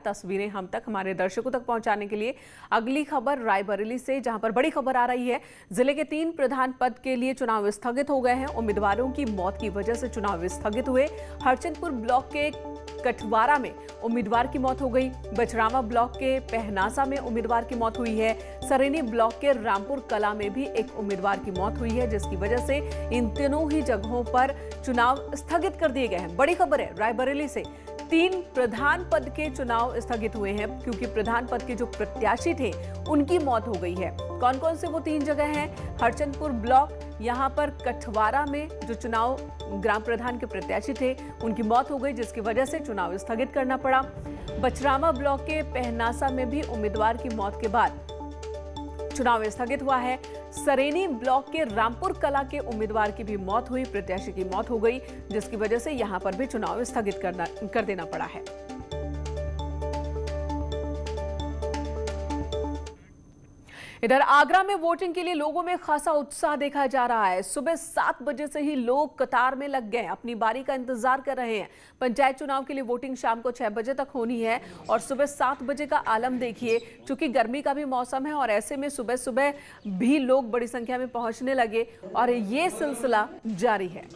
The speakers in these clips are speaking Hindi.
तस्वीरें हम तक हमारे दर्शकों तक पहुंचाने के लिए अगली खबर रायबरेली से, जहां पर बड़ी खबर आ रही है। जिले के 3 प्रधान पद के लिए चुनाव स्थगित हो गए हैं। उम्मीदवारों की मौत की वजह से चुनाव स्थगित हुए। हरचंदपुर ब्लॉक के कठवारा में उम्मीदवार की मौत हो गई। बछरावा ब्लॉक के पहनासा में उम्मीदवार की मौत हुई है। सरेनी ब्लॉक के रामपुर कला में भी एक उम्मीदवार की मौत हुई है, जिसकी वजह से इन तीनों ही जगहों पर चुनाव स्थगित कर दिए गए हैं। बड़ी खबर है रायबरेली से, 3 प्रधान पद के चुनाव स्थगित हुए हैं क्योंकि प्रधान पद के जो प्रत्याशी थे उनकी मौत हो गई है। कौन कौन से वो 3 जगह हैं? हरचंदपुर ब्लॉक, यहां पर कठवारा में जो चुनाव ग्राम प्रधान के प्रत्याशी थे उनकी मौत हो गई, जिसकी वजह से चुनाव स्थगित करना पड़ा। बछरावा ब्लॉक के पहनासा में भी उम्मीदवार की मौत के बाद चुनाव स्थगित हुआ है। सरेनी ब्लॉक के रामपुर कला के उम्मीदवार की भी मौत हुई, प्रत्याशी की मौत हो गई, जिसकी वजह से यहां पर भी चुनाव स्थगित कर देना पड़ा है। इधर आगरा में वोटिंग के लिए लोगों में खासा उत्साह देखा जा रहा है। सुबह 7 बजे से ही लोग कतार में लग गए, अपनी बारी का इंतजार कर रहे हैं। पंचायत चुनाव के लिए वोटिंग शाम को 6 बजे तक होनी है और सुबह 7 बजे का आलम देखिए। चूंकि गर्मी का भी मौसम है और ऐसे में सुबह सुबह भी लोग बड़ी संख्या में पहुंचने लगे और ये सिलसिला जारी है।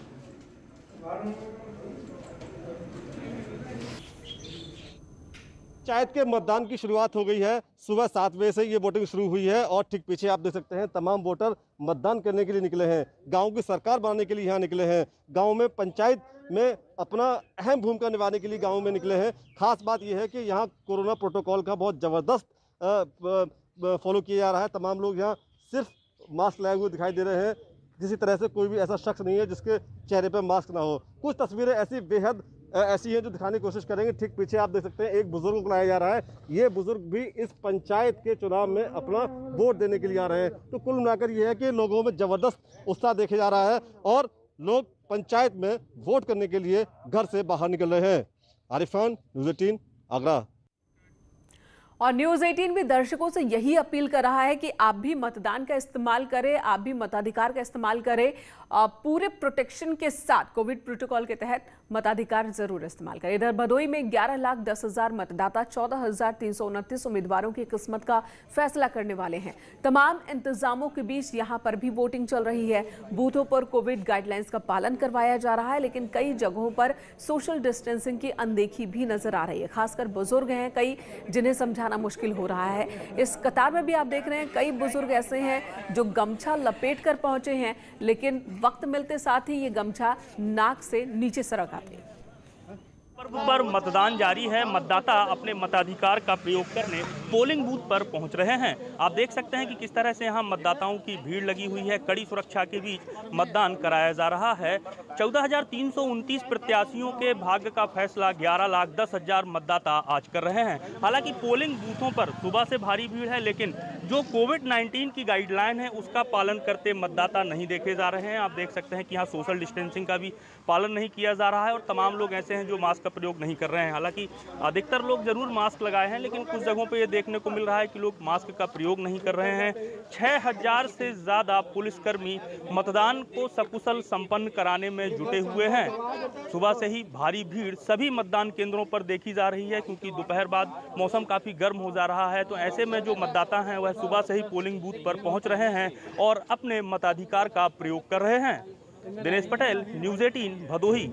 पंचायत के मतदान की शुरुआत हो गई है। सुबह 7 बजे से ये वोटिंग शुरू हुई है और ठीक पीछे आप देख सकते हैं तमाम वोटर मतदान करने के लिए निकले हैं। गांव की सरकार बनाने के लिए यहाँ निकले हैं। गांव में पंचायत में अपना अहम भूमिका निभाने के लिए गांव में निकले हैं। खास बात यह है कि यहाँ कोरोना प्रोटोकॉल का बहुत ज़बरदस्त फॉलो किया जा रहा है। तमाम लोग यहाँ सिर्फ मास्क लगाए हुए दिखाई दे रहे हैं। किसी तरह से कोई भी ऐसा शख्स नहीं है जिसके चेहरे पर मास्क ना हो। कुछ तस्वीरें ऐसी बेहद ऐसी हैं जो दिखाने की कोशिश करेंगे। ठीक पीछे आप देख सकते हैं एक बुजुर्ग को लाया जा रहा है। ये बुजुर्ग भी इस पंचायत के चुनाव में अपना वोट देने के लिए आ रहे हैं। तो कुल मिलाकर ये है कि लोगों में जबरदस्त उत्साह देखे जा रहा है और लोग पंचायत में वोट करने के लिए घर से बाहर निकल रहे हैं। आरिफ खान, न्यूज़ 18, आगरा। और न्यूज़ 18 भी दर्शकों से यही अपील कर रहा है कि आप भी मतदान का इस्तेमाल करें, आप भी मताधिकार का इस्तेमाल करें। पूरे प्रोटेक्शन के साथ कोविड प्रोटोकॉल के तहत मताधिकार जरूर इस्तेमाल करें। इधर भदोई में 11,10,000 मतदाता 14,329 उम्मीदवारों की किस्मत का फैसला करने वाले हैं। तमाम इंतजामों के बीच यहां पर भी वोटिंग चल रही है। बूथों पर कोविड गाइडलाइंस का पालन करवाया जा रहा है, लेकिन कई जगहों पर सोशल डिस्टेंसिंग की अनदेखी भी नजर आ रही है। खासकर बुजुर्ग हैं कई, जिन्हें समझाना मुश्किल हो रहा है। इस कतार में भी आप देख रहे हैं कई बुजुर्ग ऐसे हैं जो गमछा लपेट कर पहुंचे हैं, लेकिन वक्त मिलते साथ ही ये गमछा नाक से नीचे सरक आते हैं। पर मतदान जारी है। मतदाता अपने मताधिकार का प्रयोग करने पोलिंग बूथ पर पहुंच रहे हैं। आप देख सकते हैं कि किस तरह से यहां मतदाताओं की भीड़ लगी हुई है। कड़ी सुरक्षा के बीच मतदान कराया जा रहा है। 14,329 प्रत्याशियों के भाग्य का फैसला 11,10,000 मतदाता आज कर रहे हैं। हालांकि पोलिंग बूथों पर सुबह से भारी भीड़ है, लेकिन जो कोविड-19 की गाइडलाइन है उसका पालन करते मतदाता नहीं देखे जा रहे हैं। आप देख सकते हैं कि यहाँ सोशल डिस्टेंसिंग का भी पालन नहीं किया जा रहा है और तमाम लोग ऐसे हैं जो मास्क का प्रयोग नहीं कर रहे हैं। हालांकि अधिकतर लोग जरूर मास्क लगाए हैं, लेकिन कुछ जगहों पे ये देखने को मिल रहा है कि लोग मास्क का प्रयोग नहीं कर रहे हैं। 6,000 से ज्यादा पुलिसकर्मी मतदान को सकुशल संपन्न कराने में जुटे हुए हैं। सुबह से ही भारी भीड़ सभी मतदान केंद्रों पर देखी जा रही है, क्योंकि दोपहर बाद मौसम काफी गर्म हो जा रहा है। तो ऐसे में जो मतदाता हैं वह सुबह से ही पोलिंग बूथ पर पहुंच रहे हैं और अपने मताधिकार का प्रयोग कर रहे हैं। दिनेश पटेल, न्यूज़ 18, भदोही।